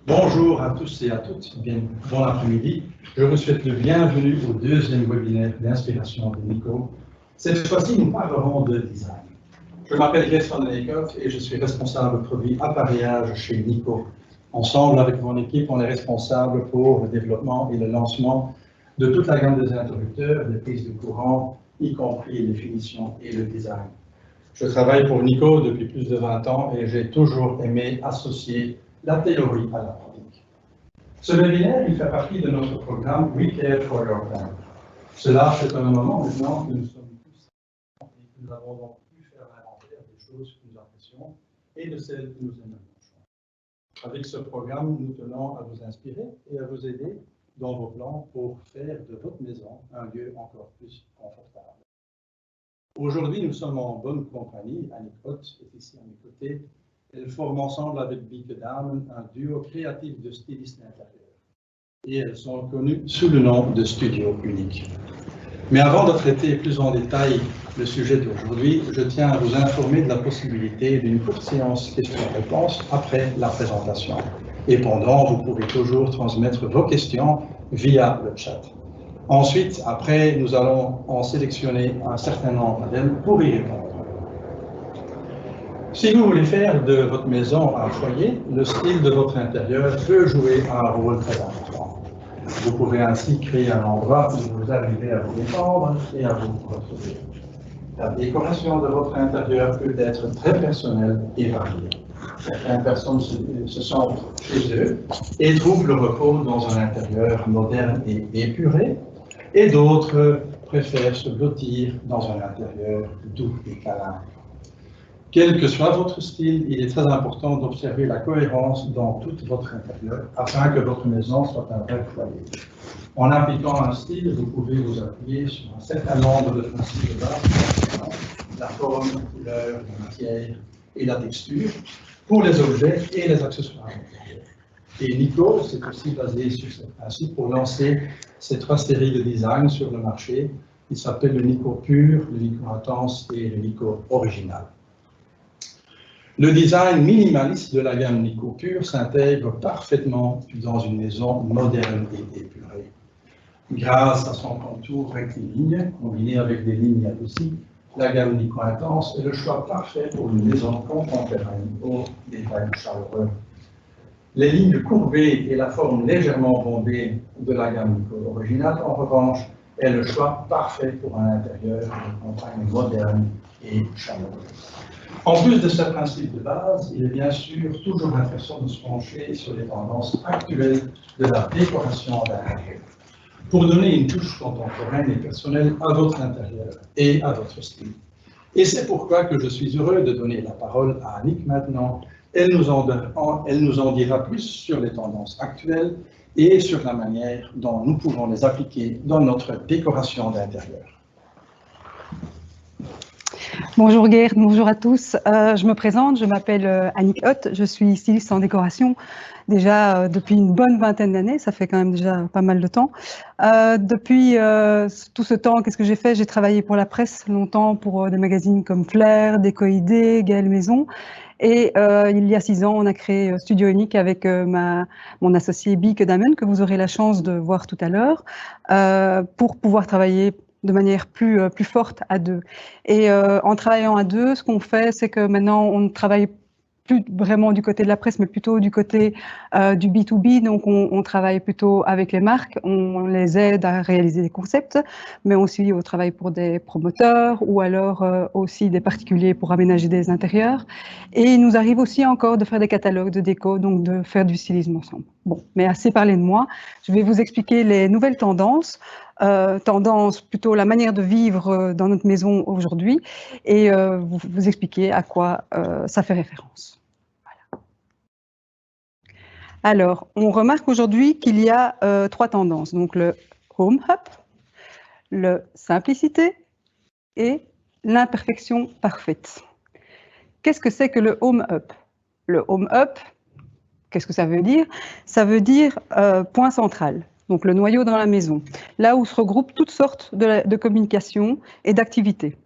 Bonjour à tous et à toutes, bien, bon après-midi. Je vous souhaite le bienvenue au deuxième webinaire d'inspiration de Nico. Cette fois-ci, nous parlerons de design. Je m'appelle Gert van den Eekhoff et je suis responsable produit appareillage chez Nico. Ensemble, avec mon équipe, on est responsable pour le développement et le lancement de toute la gamme des interrupteurs, des prises de courant, y compris les finitions et le design. Je travaille pour Nico depuis plus de 20 ans et j'ai toujours aimé associer la théorie à la pratique. Ce webinaire, il fait partie de notre programme We Care for Your Planet. Cela fait un moment maintenant que nous sommes tous et que nous avons donc pu faire l'inventaire des choses que nous apprécions et de celles que nous aimons. Avec ce programme, nous tenons à vous inspirer et à vous aider dans vos plans pour faire de votre maison un lieu encore plus confortable. Aujourd'hui, nous sommes en bonne compagnie. Annick Ott est ici à mes côtés. Elles forment ensemble avec Bieke Damen un duo créatif de stylistes intérieurs. Et elles sont connues sous le nom de Studio Unique. Mais avant de traiter plus en détail le sujet d'aujourd'hui, je tiens à vous informer de la possibilité d'une courte séance questions-réponses après la présentation. Et pendant, vous pouvez toujours transmettre vos questions via le chat. Ensuite, après, nous allons en sélectionner un certain nombre d'elles pour y répondre. Si vous voulez faire de votre maison un foyer, le style de votre intérieur peut jouer un rôle très important. Vous pouvez ainsi créer un endroit où vous arrivez à vous détendre et à vous retrouver. La décoration de votre intérieur peut être très personnelle et variée. Certaines personnes se sentent chez eux et trouvent le repos dans un intérieur moderne et épuré, et d'autres préfèrent se blottir dans un intérieur doux et câlin. Quel que soit votre style, il est très important d'observer la cohérence dans tout votre intérieur afin que votre maison soit un vrai foyer. En appliquant un style, vous pouvez vous appuyer sur un certain nombre de principes de base, la forme, la couleur, la matière et la texture, pour les objets et les accessoires intérieurs. Et Nico s'est aussi basé sur ces principes pour lancer ces 3 séries de design sur le marché. Ils s'appellent le Nico Pur, le Nico Intense et le Nico Original. Le design minimaliste de la gamme Nico Pur s'intègre parfaitement dans une maison moderne et épurée. Grâce à son contour rectiligne, combiné avec des lignes adoucies, la gamme Nico Intense est le choix parfait pour une maison contemporaine aux détails chaleureux. Les lignes courbées et la forme légèrement bombée de la gamme Nico Original, en revanche, est le choix parfait pour un intérieur de campagne moderne et chaleureux. En plus de ce principe de base, il est bien sûr toujours intéressant de se pencher sur les tendances actuelles de la décoration d'intérieur, pour donner une touche contemporaine et personnelle à votre intérieur et à votre style. Et c'est pourquoi que je suis heureux de donner la parole à Annick maintenant. Elle nous en dira plus sur les tendances actuelles et sur la manière dont nous pouvons les appliquer dans notre décoration d'intérieur. Bonjour Gert, bonjour à tous. Je me présente, je m'appelle Annick Ott, je suis styliste en décoration déjà depuis une bonne vingtaine d'années, ça fait quand même déjà pas mal de temps. Depuis tout ce temps, qu'est-ce que j'ai fait? J'ai travaillé pour la presse longtemps, pour des magazines comme Flair, Décoïdé, Gaëlle Maison. Et il y a 6 ans, on a créé Studio Unique avec mon associé Bieke Damen, que vous aurez la chance de voir tout à l'heure, pour pouvoir travailler de manière plus forte à 2. Et en travaillant à 2, ce qu'on fait, c'est que maintenant, on ne travaille plus vraiment du côté de la presse, mais plutôt du côté du B2B. Donc, on travaille plutôt avec les marques, on les aide à réaliser des concepts, mais aussi on travaille pour des promoteurs ou alors aussi des particuliers pour aménager des intérieurs. Et il nous arrive aussi encore de faire des catalogues de déco, donc de faire du stylisme ensemble. Bon, mais assez parlé de moi, je vais vous expliquer les nouvelles tendances. Tendance plutôt la manière de vivre dans notre maison aujourd'hui et vous expliquer à quoi ça fait référence. Voilà. Alors, on remarque aujourd'hui qu'il y a 3 tendances, donc le Home Up, le Simplicité et l'imperfection parfaite. Qu'est-ce que c'est que le Home Up? Le Home Up, qu'est-ce que ça veut dire? Ça veut dire point central. Donc le noyau dans la maison, là où se regroupent toutes sortes de communications et d'activités.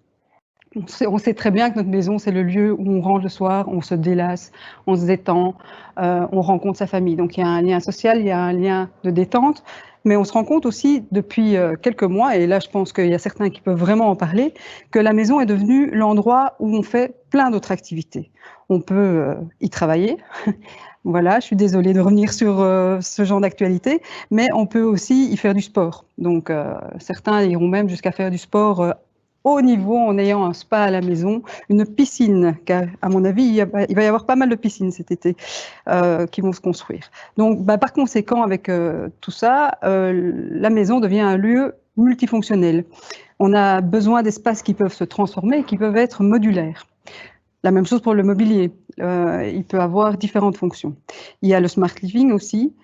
On sait très bien que notre maison, c'est le lieu où on rentre le soir, on se délasse, on se détend, on rencontre sa famille. Donc il y a un lien social, il y a un lien de détente, mais on se rend compte aussi depuis quelques mois, et là je pense qu'il y a certains qui peuvent vraiment en parler, que la maison est devenue l'endroit où on fait plein d'autres activités. On peut y travailler. Voilà, je suis désolée de revenir sur ce genre d'actualité, mais on peut aussi y faire du sport. Donc certains iront même jusqu'à faire du sport haut niveau en ayant un spa à la maison, une piscine, car à mon avis, il va y avoir pas mal de piscines cet été qui vont se construire. Donc par conséquent, avec tout ça, la maison devient un lieu multifonctionnel. On a besoin d'espaces qui peuvent se transformer, qui peuvent être modulaires. La même chose pour le mobilier, il peut avoir différentes fonctions. Il y a le smart living aussi,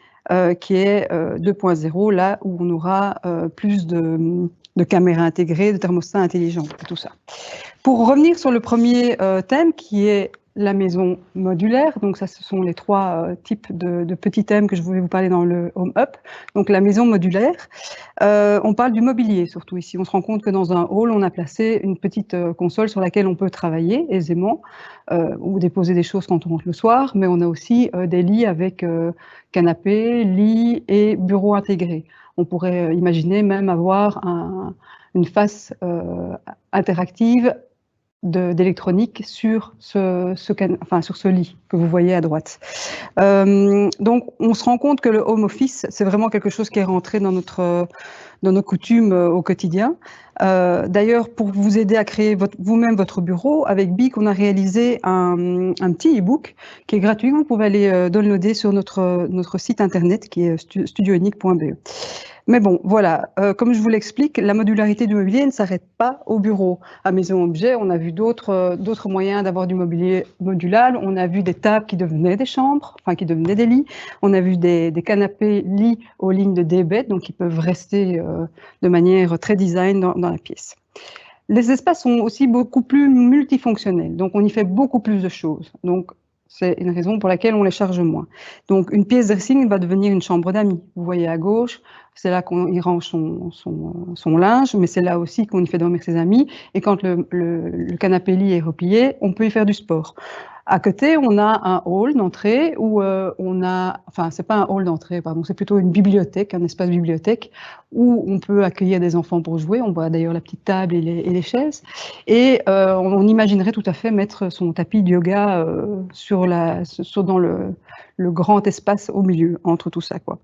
qui est 2.0, là où on aura plus de caméras intégrées, de thermostats intelligents, tout ça. Pour revenir sur le premier thème, qui est la maison modulaire, donc ça, ce sont les trois types de petits thèmes que je voulais vous parler dans le Home Up. Donc la maison modulaire, on parle du mobilier surtout ici. On se rend compte que dans un hall, on a placé une petite console sur laquelle on peut travailler aisément ou déposer des choses quand on rentre le soir, mais on a aussi des lits avec canapé, lit et bureau intégré. On pourrait imaginer même avoir une face interactive d'électronique sur ce lit que vous voyez à droite. Donc, on se rend compte que le home office, c'est vraiment quelque chose qui est rentré dans nos coutumes au quotidien. D'ailleurs, pour vous aider à créer vous-même votre bureau, avec BIC, on a réalisé un petit e-book qui est gratuit. Vous pouvez aller downloader sur notre site internet qui est studiounique.be. Mais bon, voilà, comme je vous l'explique, la modularité du mobilier ne s'arrête pas au bureau. À Maison Objet, on a vu d'autres moyens d'avoir du mobilier modulable. On a vu des tables qui devenaient des chambres, enfin qui devenaient des lits. On a vu des canapés lits aux lignes de D-bed, donc qui peuvent rester de manière très design dans la pièce. Les espaces sont aussi beaucoup plus multifonctionnels, donc on y fait beaucoup plus de choses. Donc, c'est une raison pour laquelle on les charge moins. Donc, une pièce dressing va devenir une chambre d'amis. Vous voyez à gauche, c'est là qu'on y range son linge, mais c'est là aussi qu'on y fait dormir ses amis. Et quand le canapé-lit est replié, on peut y faire du sport. À côté, on a un hall d'entrée où c'est pas un hall d'entrée, pardon, c'est plutôt une bibliothèque, un espace bibliothèque où on peut accueillir des enfants pour jouer. On voit d'ailleurs la petite table et les chaises. Et on imaginerait tout à fait mettre son tapis de yoga dans le grand espace au milieu, entre tout ça, quoi.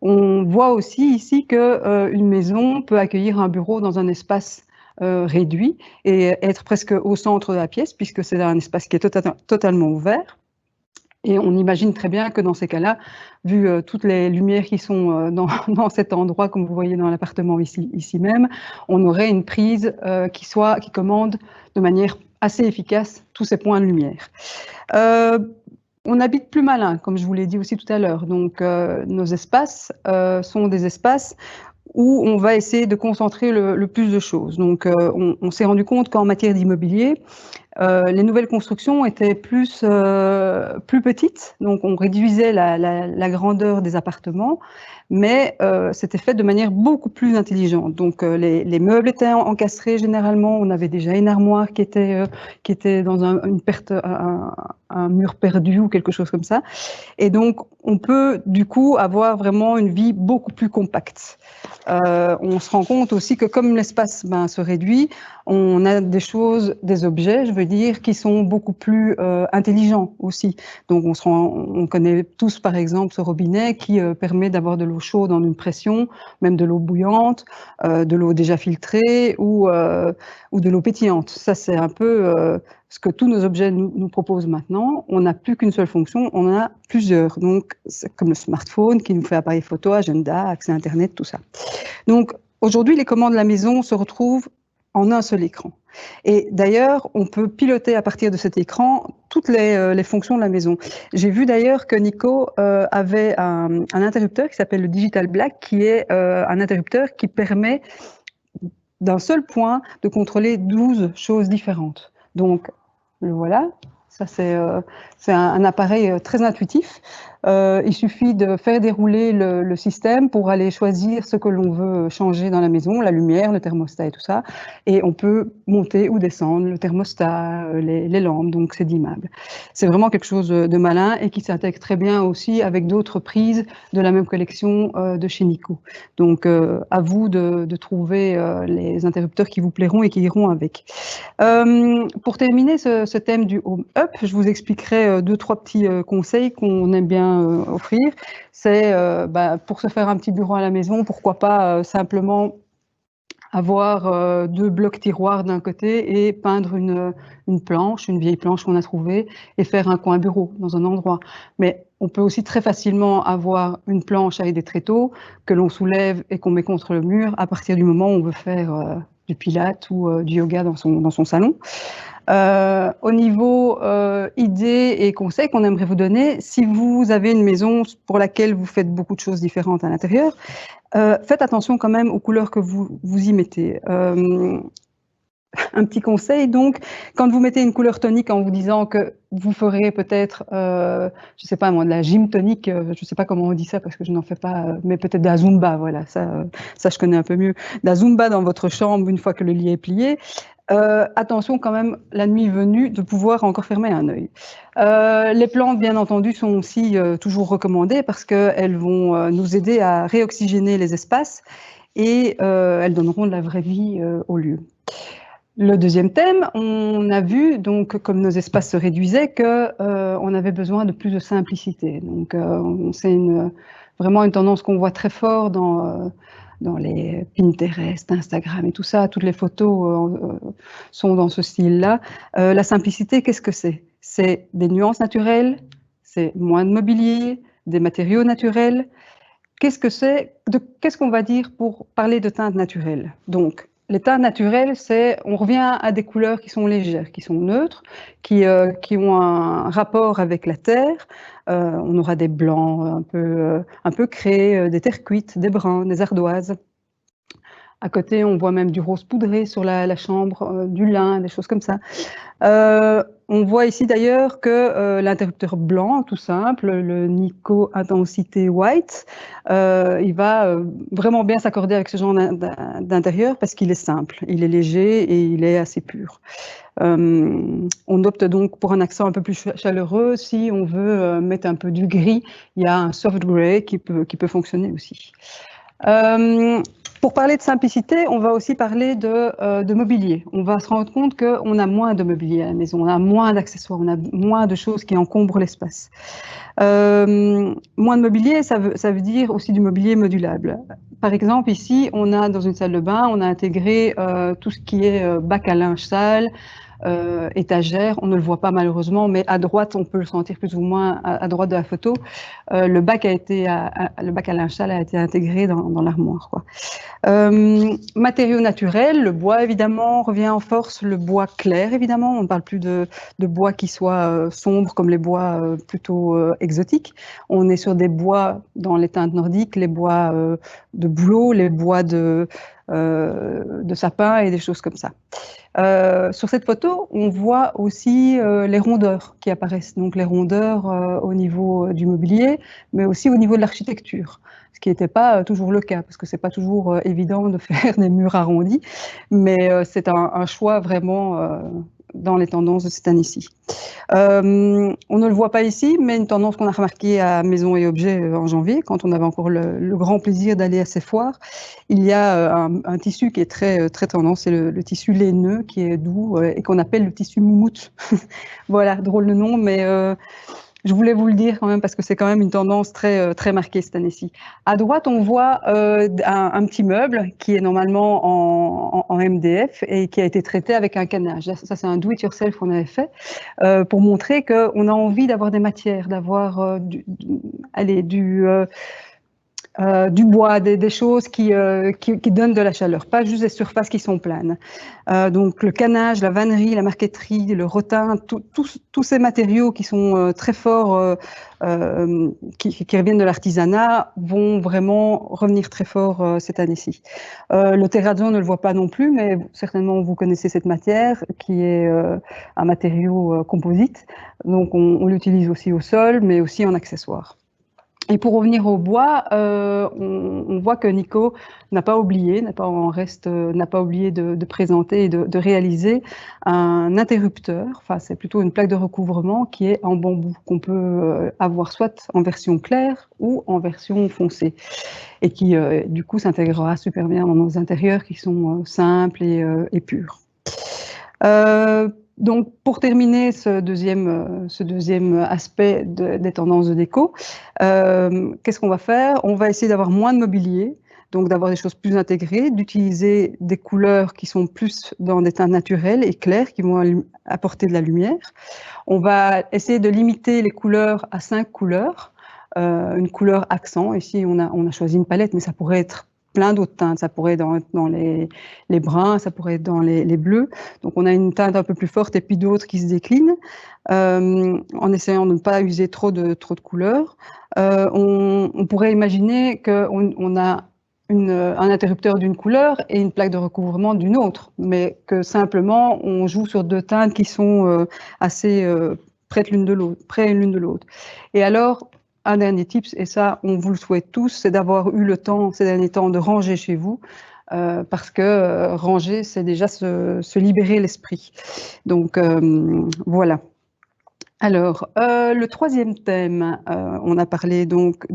On voit aussi ici qu'une maison peut accueillir un bureau dans un espace réduit et être presque au centre de la pièce, puisque c'est un espace qui est totalement ouvert. Et on imagine très bien que dans ces cas-là, vu toutes les lumières qui sont dans cet endroit, comme vous voyez dans l'appartement ici même, on aurait une prise qui commande de manière assez efficace tous ces points de lumière. On habite plus malin, comme je vous l'ai dit aussi tout à l'heure. Donc, nos espaces sont des espaces où on va essayer de concentrer le plus de choses. Donc, on s'est rendu compte qu'en matière d'immobilier, les nouvelles constructions étaient plus petites, donc on réduisait la grandeur des appartements, mais c'était fait de manière beaucoup plus intelligente. Donc les meubles étaient encastrés généralement, on avait déjà une armoire qui était dans un mur perdu ou quelque chose comme ça. Et donc on peut du coup avoir vraiment une vie beaucoup plus compacte. On se rend compte aussi que comme l'espace se réduit, on a des objets, je veux dire, qui sont beaucoup plus intelligents aussi. Donc on connaît tous par exemple ce robinet qui permet d'avoir de l'eau chaude en une pression, même de l'eau bouillante, de l'eau déjà filtrée ou de l'eau pétillante. Ça c'est un peu ce que tous nos objets nous proposent maintenant. On n'a plus qu'une seule fonction, on en a plusieurs. Donc c'est comme le smartphone qui nous fait appareil photo, agenda, accès Internet, tout ça. Donc aujourd'hui les commandes de la maison se retrouvent en un seul écran. Et d'ailleurs, on peut piloter à partir de cet écran toutes les fonctions de la maison. J'ai vu d'ailleurs que Nico avait un interrupteur qui s'appelle le Digital Black, qui est un interrupteur qui permet d'un seul point de contrôler 12 choses différentes. Donc, le voilà. Ça, c'est un appareil très intuitif. Il suffit de faire dérouler le système pour aller choisir ce que l'on veut changer dans la maison, la lumière, le thermostat et tout ça. Et on peut monter ou descendre le thermostat, les lampes, donc c'est dimmable. C'est vraiment quelque chose de malin et qui s'intègre très bien aussi avec d'autres prises de la même collection de chez Nico. Donc à vous de trouver les interrupteurs qui vous plairont et qui iront avec. Pour terminer ce thème du Home Up, je vous expliquerai 2-3 petits conseils qu'on aime bien offrir. C'est pour se faire un petit bureau à la maison, pourquoi pas simplement avoir 2 blocs tiroirs d'un côté et peindre une planche, une vieille planche qu'on a trouvée, et faire un coin bureau dans un endroit. Mais on peut aussi très facilement avoir une planche avec des tréteaux que l'on soulève et qu'on met contre le mur à partir du moment où on veut faire du pilates ou du yoga dans son salon. Au niveau idées et conseils qu'on aimerait vous donner, si vous avez une maison pour laquelle vous faites beaucoup de choses différentes à l'intérieur, faites attention quand même aux couleurs que vous y mettez. Un petit conseil, donc, quand vous mettez une couleur tonique en vous disant que vous ferez peut-être, je ne sais pas moi, de la gym tonique, je ne sais pas comment on dit ça parce que je n'en fais pas, mais peut-être de la Zumba, voilà, ça je connais un peu mieux. De la Zumba dans votre chambre une fois que le lit est plié. Attention quand même, la nuit venue, de pouvoir encore fermer un œil. Les plantes, bien entendu, sont aussi toujours recommandées parce qu'elles vont nous aider à réoxygéner les espaces et elles donneront de la vraie vie au lieu. Le deuxième thème, on a vu, donc, comme nos espaces se réduisaient, qu'on avait besoin de plus de simplicité. Donc, c'est vraiment une tendance qu'on voit très fort dans les Pinterest, Instagram et tout ça. Toutes les photos sont dans ce style-là. La simplicité, qu'est-ce que c'est? C'est des nuances naturelles, c'est moins de mobilier, des matériaux naturels. Qu'est-ce que c'est? Qu'est-ce qu'on va dire pour parler de teintes naturelles? Donc, les teintes naturelles, on revient à des couleurs qui sont légères, qui sont neutres, qui ont un rapport avec la terre. On aura des blancs un peu craies, des terres cuites, des bruns, des ardoises. À côté, on voit même du rose poudré sur la chambre, du lin, des choses comme ça. On voit ici d'ailleurs que l'interrupteur blanc, tout simple, le Nico Intensité White, il va vraiment bien s'accorder avec ce genre d'intérieur parce qu'il est simple, il est léger et il est assez pur. On opte donc pour un accent un peu plus chaleureux. Si on veut mettre un peu du gris, il y a un soft grey qui peut fonctionner aussi. Pour parler de simplicité, on va aussi parler de mobilier. On va se rendre compte qu'on a moins de mobilier à la maison, on a moins d'accessoires, on a moins de choses qui encombrent l'espace. Moins de mobilier, ça veut dire aussi du mobilier modulable. Par exemple, ici, on a dans une salle de bain, on a intégré tout ce qui est bac à linge sale, étagère, on ne le voit pas malheureusement, mais à droite, on peut le sentir plus ou moins à droite de la photo. Le bac à linge sale a été intégré dans l'armoire, quoi. Matériaux naturels, le bois évidemment revient en force, le bois clair évidemment, on ne parle plus de bois qui soient sombres comme les bois plutôt exotiques. On est sur des bois dans les teintes nordiques, les bois de bouleau, les bois de sapin et des choses comme ça. Sur cette photo, on voit aussi les rondeurs qui apparaissent, donc les rondeurs au niveau du mobilier, mais aussi au niveau de l'architecture, ce qui n'était pas toujours le cas, parce que c'est pas toujours évident de faire des murs arrondis, mais c'est un choix vraiment dans les tendances de cette année-ci. On ne le voit pas ici, mais une tendance qu'on a remarquée à Maison et Objets en janvier, quand on avait encore le grand plaisir d'aller à ces foires, il y a un tissu qui est très tendance, c'est le tissu laineux qui est doux et qu'on appelle le tissu moumoute. Voilà, drôle de nom, mais je voulais vous le dire quand même parce que c'est quand même une tendance très marquée cette année-ci. À droite, on voit un petit meuble qui est normalement en MDF et qui a été traité avec un canage. Ça, c'est un do-it-yourself qu'on avait fait pour montrer qu'on a envie d'avoir des matières, d'avoir du bois, des choses qui donnent de la chaleur, pas juste des surfaces qui sont planes. Donc le canage, la vannerie, la marqueterie, le rotin, tous ces matériaux qui sont très forts, qui reviennent de l'artisanat, vont vraiment revenir très fort cette année-ci. Le terrazzo, on ne le voit pas non plus, mais certainement vous connaissez cette matière qui est un matériau composite. Donc on l'utilise aussi au sol, mais aussi en accessoire. Et pour revenir au bois, on voit que Nico n'a pas oublié, n'a pas oublié de présenter et de réaliser un interrupteur. Enfin, c'est plutôt une plaque de recouvrement qui est en bambou, qu'on peut avoir soit en version claire ou en version foncée, et qui du coup s'intégrera super bien dans nos intérieurs qui sont simples et purs. Donc, pour terminer ce deuxième aspect des tendances de déco, qu'est-ce qu'on va faire? On va essayer d'avoir moins de mobilier, donc d'avoir des choses plus intégrées, d'utiliser des couleurs qui sont plus dans des teintes naturelles et claires, qui vont apporter de la lumière. On va essayer de limiter les couleurs à 5 couleurs, une couleur accent. Ici, on a choisi une palette, mais ça pourrait être plein d'autres teintes. Ça pourrait être dans les bruns, ça pourrait être dans les bleus. Donc, on a une teinte un peu plus forte et puis d'autres qui se déclinent, en essayant de ne pas user trop de couleurs. On pourrait imaginer qu'on a un interrupteur d'une couleur et une plaque de recouvrement d'une autre, mais que simplement, on joue sur 2 teintes qui sont assez près l'une de l'autre. Et alors, un dernier tips, et ça, on vous le souhaite tous, c'est d'avoir eu le temps, ces derniers temps, de ranger chez vous, parce que ranger, c'est déjà se libérer l'esprit. Donc, voilà. Alors, le troisième thème, on a parlé donc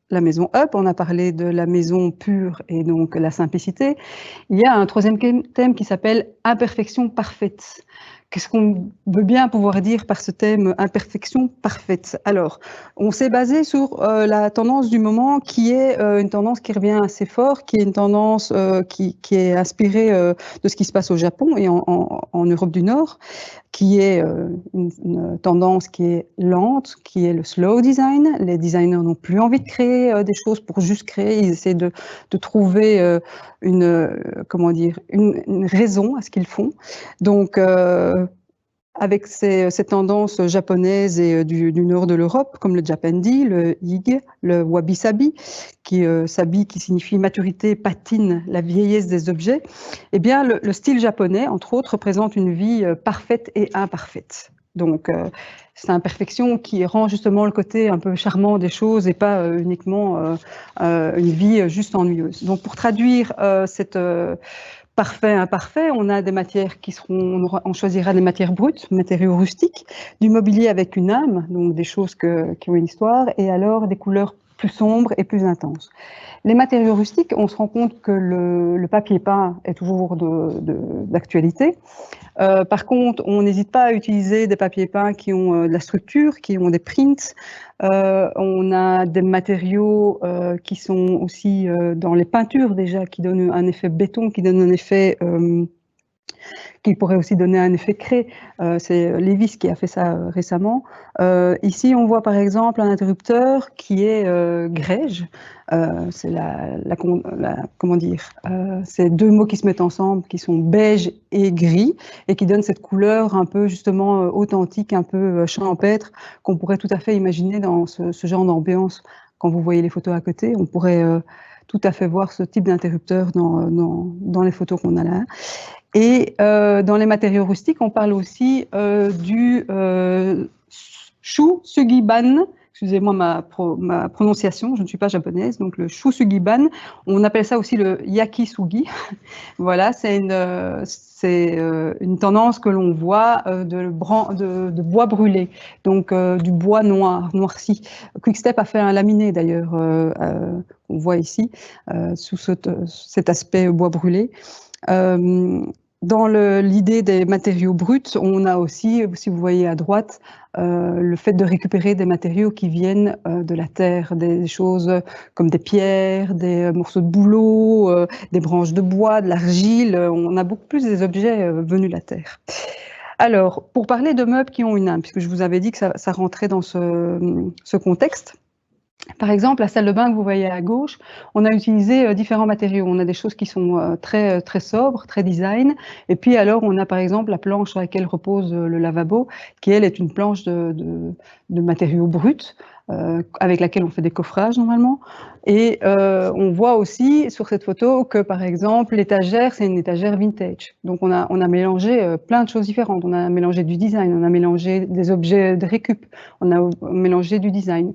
la maison up, on a parlé de la maison pure et donc la simplicité. Il y a un troisième thème qui s'appelle imperfection parfaite. Qu'est-ce qu'on veut bien pouvoir dire par ce thème imperfection parfaite? Alors, on s'est basé sur la tendance du moment qui est une tendance qui revient assez fort, qui est une tendance qui est inspirée de ce qui se passe au Japon et en Europe du Nord, qui est une tendance qui est lente, qui est le slow design. Les designers n'ont plus envie de créer des choses pour juste créer, ils essaient de trouver une raison à ce qu'ils font. Donc, avec ces tendances japonaises et du nord de l'Europe, comme le Japandi, le Hige, le Wabi-Sabi, sabi qui signifie maturité, patine, la vieillesse des objets, eh bien, le style japonais, entre autres, représente une vie parfaite et imparfaite. Donc, c'est l'imperfection qui rend justement le côté un peu charmant des choses et pas uniquement une vie juste ennuyeuse. Donc, pour traduire cette parfait, imparfait, on a des matières on choisira des matières brutes, matériaux rustiques, du mobilier avec une âme, donc des choses qui ont une histoire, et alors des couleurs plus sombres et plus intenses. Les matériaux rustiques, on se rend compte que le papier peint est toujours d'actualité. Par contre, on n'hésite pas à utiliser des papiers peints qui ont de la structure, qui ont des prints. On a des matériaux qui sont aussi dans les peintures déjà, qui donnent un effet béton, qui donnent un effet qui pourrait aussi donner un effet craie. C'est Lévis qui a fait ça récemment. Ici, on voit par exemple un interrupteur qui est grège. C'est comment dire, c'est 2 mots qui se mettent ensemble, qui sont beige et gris, et qui donnent cette couleur un peu justement authentique, un peu champêtre, qu'on pourrait tout à fait imaginer dans ce genre d'ambiance. Quand vous voyez les photos à côté, on pourrait tout à fait voir ce type d'interrupteur dans les photos qu'on a là. Et dans les matériaux rustiques, on parle aussi du shusugiban. Excusez-moi ma prononciation, je ne suis pas japonaise, donc le shusugiban. On appelle ça aussi le yakisugi. Voilà, c'est une tendance que l'on voit de bois brûlé, donc du bois noirci. Quickstep a fait un laminé d'ailleurs, qu'on voit ici, sous cet aspect bois brûlé. Dans l'idée des matériaux bruts, on a aussi, si vous voyez à droite, le fait de récupérer des matériaux qui viennent de la terre, des choses comme des pierres, des morceaux de bouleau, des branches de bois, de l'argile. On a beaucoup plus des objets venus de la terre. Alors, pour parler de meubles qui ont une âme, puisque je vous avais dit que ça rentrait dans ce contexte, par exemple, la salle de bain que vous voyez à gauche, on a utilisé différents matériaux. On a des choses qui sont très, très sobres, très design. Et puis alors, on a par exemple la planche sur laquelle repose le lavabo, qui elle est une planche de matériaux bruts, avec laquelle on fait des coffrages normalement. Et on voit aussi sur cette photo que par exemple, l'étagère, c'est une étagère vintage. Donc on a mélangé plein de choses différentes. On a mélangé du design, on a mélangé des objets de récup, on a mélangé du design.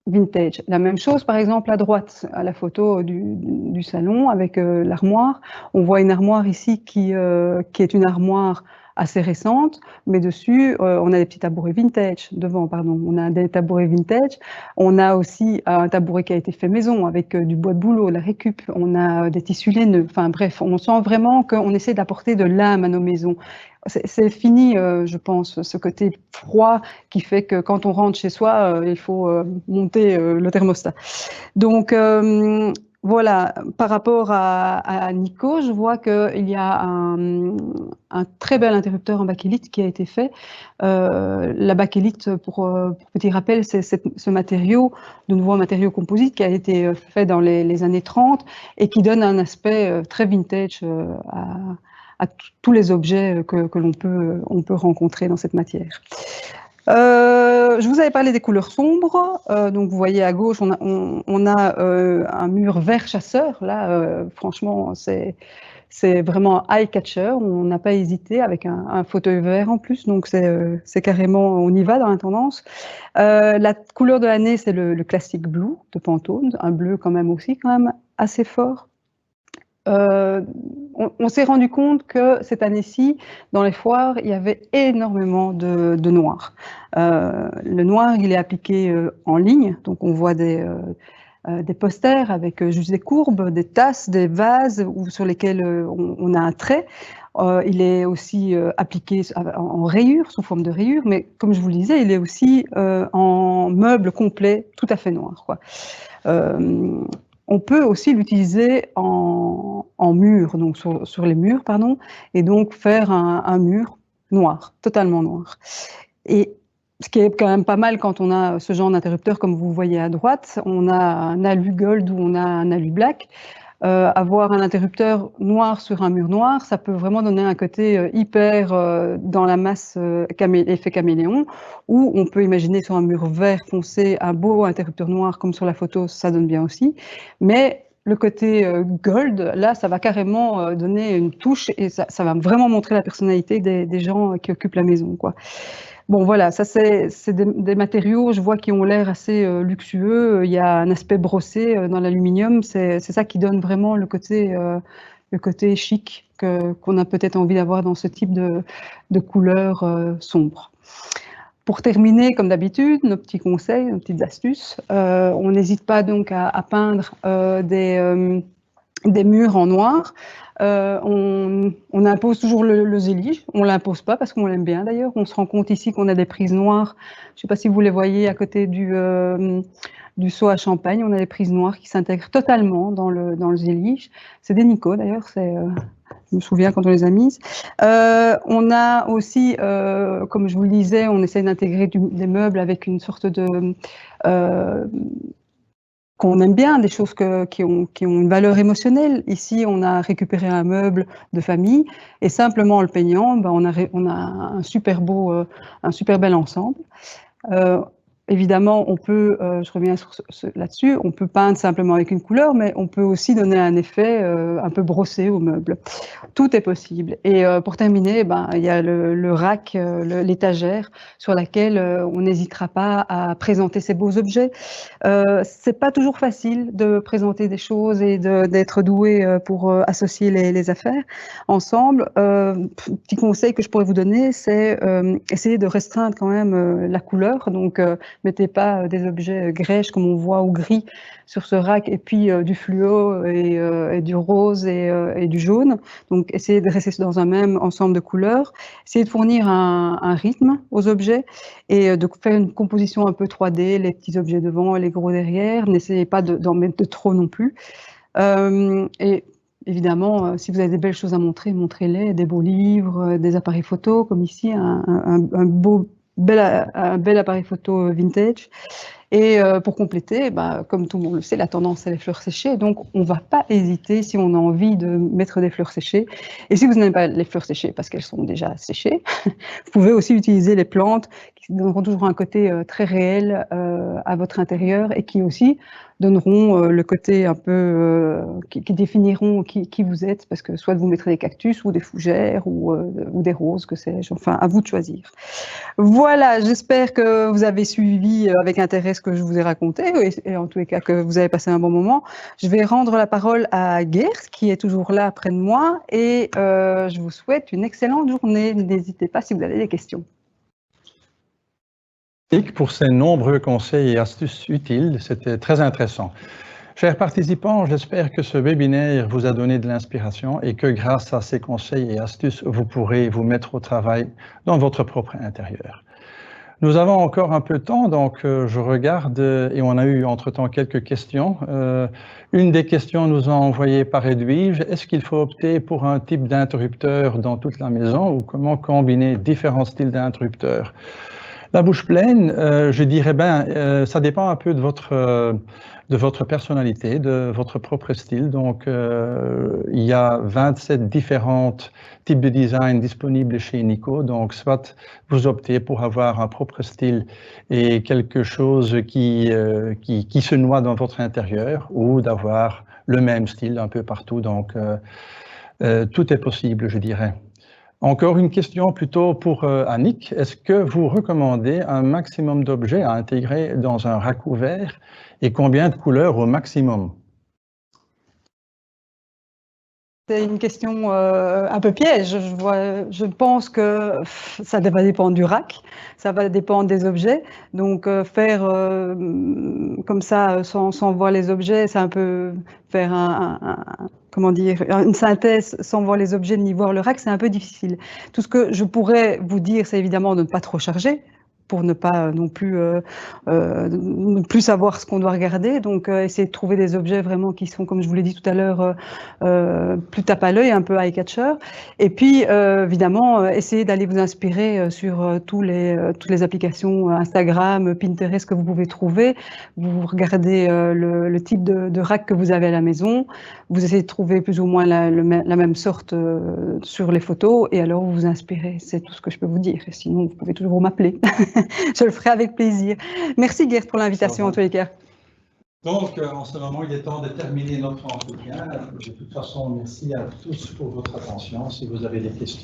vintage. La même chose, par exemple, à droite, à la photo du salon avec l'armoire. On voit une armoire ici qui est une armoire assez récente, mais dessus, on a des petits tabourets vintage, devant, pardon. On a des tabourets vintage. On a aussi un tabouret qui a été fait maison avec du bois de bouleau, la récup. On a des tissus laineux. Enfin bref, on sent vraiment qu'on essaie d'apporter de l'âme à nos maisons. C'est fini, je pense, ce côté froid qui fait que quand on rentre chez soi, il faut monter le thermostat. Donc, voilà, par rapport à Nico, je vois qu'il y a un très bel interrupteur en bakélite qui a été fait. La bakélite, pour petit rappel, c'est ce matériau, de nouveau un matériau composite qui a été fait dans les années 30 et qui donne un aspect très vintage à tous les objets que l'on peut rencontrer dans cette matière. Je vous avais parlé des couleurs sombres. Donc vous voyez à gauche, on a un mur vert chasseur. Là, franchement, c'est vraiment eye catcher. On n'a pas hésité avec un fauteuil vert en plus. Donc c'est carrément, on y va dans la tendance. La couleur de l'année, c'est le classique blue de Pantone, un bleu quand même assez fort. On s'est rendu compte que cette année-ci, dans les foires, il y avait énormément de noir. Le noir, il est appliqué en ligne, donc on voit des posters avec juste des courbes, des tasses, des vases sur lesquels on a un trait. Il est aussi appliqué en rayures, sous forme de rayures, mais comme je vous le disais, il est aussi en meuble complet, tout à fait noir, quoi. On peut aussi l'utiliser en mur, donc sur les murs, pardon, et donc faire un mur noir, totalement noir. Et ce qui est quand même pas mal quand on a ce genre d'interrupteur, comme vous voyez à droite, on a un alu gold ou on a un alu black. Avoir un interrupteur noir sur un mur noir, ça peut vraiment donner un côté hyper dans la masse effet caméléon, ou on peut imaginer sur un mur vert foncé un beau interrupteur noir comme sur la photo, ça donne bien aussi. Mais le côté gold, là, ça va carrément donner une touche et ça va vraiment montrer la personnalité des gens qui occupent la maison, quoi. Bon, voilà, ça c'est des matériaux, je vois, qui ont l'air assez luxueux. Il y a un aspect brossé dans l'aluminium. C'est ça qui donne vraiment le côté chic qu'on a peut-être envie d'avoir dans ce type de couleurs sombres. Pour terminer, comme d'habitude, nos petits conseils, nos petites astuces. On n'hésite pas donc à peindre des murs en noir. On impose toujours le zélige, on ne l'impose pas parce qu'on l'aime bien d'ailleurs. On se rend compte ici qu'on a des prises noires, je ne sais pas si vous les voyez à côté du seau à champagne, on a des prises noires qui s'intègrent totalement dans le zélige. C'est des Nico d'ailleurs, je me souviens quand on les a mises. On a aussi, comme je vous le disais, on essaie d'intégrer des meubles avec une sorte de... qu'on aime bien, des choses qui ont une valeur émotionnelle. Ici, on a récupéré un meuble de famille et simplement en le peignant, on a un super bel ensemble. Évidemment, on peut, je reviens là-dessus, on peut peindre simplement avec une couleur, mais on peut aussi donner un effet un peu brossé au meuble. Tout est possible. Et pour terminer, il y a le rack, l'étagère, sur laquelle on n'hésitera pas à présenter ces beaux objets. C'est pas toujours facile de présenter des choses et d'être doué pour associer les affaires ensemble. Petit conseil que je pourrais vous donner, c'est essayer de restreindre quand même la couleur. Donc, mettez pas des objets grèges comme on voit ou gris sur ce rack et puis du fluo et du rose et du jaune. Donc, essayez de rester dans un même ensemble de couleurs. Essayez de fournir un rythme aux objets et de faire une composition un peu 3D, les petits objets devant, les gros derrière. N'essayez pas d'en mettre de trop non plus. Et évidemment, si vous avez des belles choses à montrer, montrez-les, des beaux livres, des appareils photo, comme ici, un bel appareil photo vintage. Et pour compléter, comme tout le monde le sait, la tendance, c'est les fleurs séchées. Donc, on ne va pas hésiter si on a envie de mettre des fleurs séchées. Et si vous n'aimez pas les fleurs séchées parce qu'elles sont déjà séchées, vous pouvez aussi utiliser les plantes qui donneront toujours un côté très réel à votre intérieur et qui aussi donneront le côté un peu qui définiront qui vous êtes, parce que soit vous mettrez des cactus ou des fougères ou des roses, que sais-je. Enfin, à vous de choisir. Voilà, j'espère que vous avez suivi avec intérêt ce que je vous ai raconté, et en tous les cas que vous avez passé un bon moment. Je vais rendre la parole à Gert, qui est toujours là près de moi, et je vous souhaite une excellente journée. N'hésitez pas si vous avez des questions. Pour ces nombreux conseils et astuces utiles, c'était très intéressant. Chers participants, j'espère que ce webinaire vous a donné de l'inspiration et que grâce à ces conseils et astuces, vous pourrez vous mettre au travail dans votre propre intérieur. Nous avons encore un peu de temps, donc je regarde et on a eu entre-temps quelques questions. Une des questions nous a envoyé par Edwige. Est-ce qu'il faut opter pour un type d'interrupteur dans toute la maison ou comment combiner différents styles d'interrupteurs? La bouche pleine, je dirais ça dépend un peu de votre personnalité, de votre propre style. Donc, il y a 27 différents types de design disponibles chez Nico. Donc, soit vous optez pour avoir un propre style et quelque chose qui se noie dans votre intérieur, ou d'avoir le même style un peu partout. Donc, tout est possible, je dirais. Encore une question plutôt pour Annick. Est-ce que vous recommandez un maximum d'objets à intégrer dans un rack ouvert et combien de couleurs au maximum? C'est une question un peu piège. Je pense que ça va dépendre du rack, ça va dépendre des objets. Donc faire comme ça sans voir les objets, c'est un peu faire comment dire, une synthèse sans voir les objets ni voir le rack, c'est un peu difficile. Tout ce que je pourrais vous dire, c'est évidemment de ne pas trop charger, pour ne pas non plus savoir ce qu'on doit regarder. Donc, essayer de trouver des objets vraiment qui sont, comme je vous l'ai dit tout à l'heure, plus tape à l'œil, un peu eye-catcher. Et puis, évidemment, essayer d'aller vous inspirer sur toutes les applications Instagram, Pinterest que vous pouvez trouver. Vous regardez le type de rack que vous avez à la maison. Vous essayez de trouver plus ou moins la même sorte sur les photos et alors vous vous inspirez. C'est tout ce que je peux vous dire. Et sinon, vous pouvez toujours m'appeler. Je le ferai avec plaisir. Merci Gert pour l'invitation en tous les cas. Donc, en ce moment, il est temps de terminer notre entretien. De toute façon, merci à tous pour votre attention. Si vous avez des questions,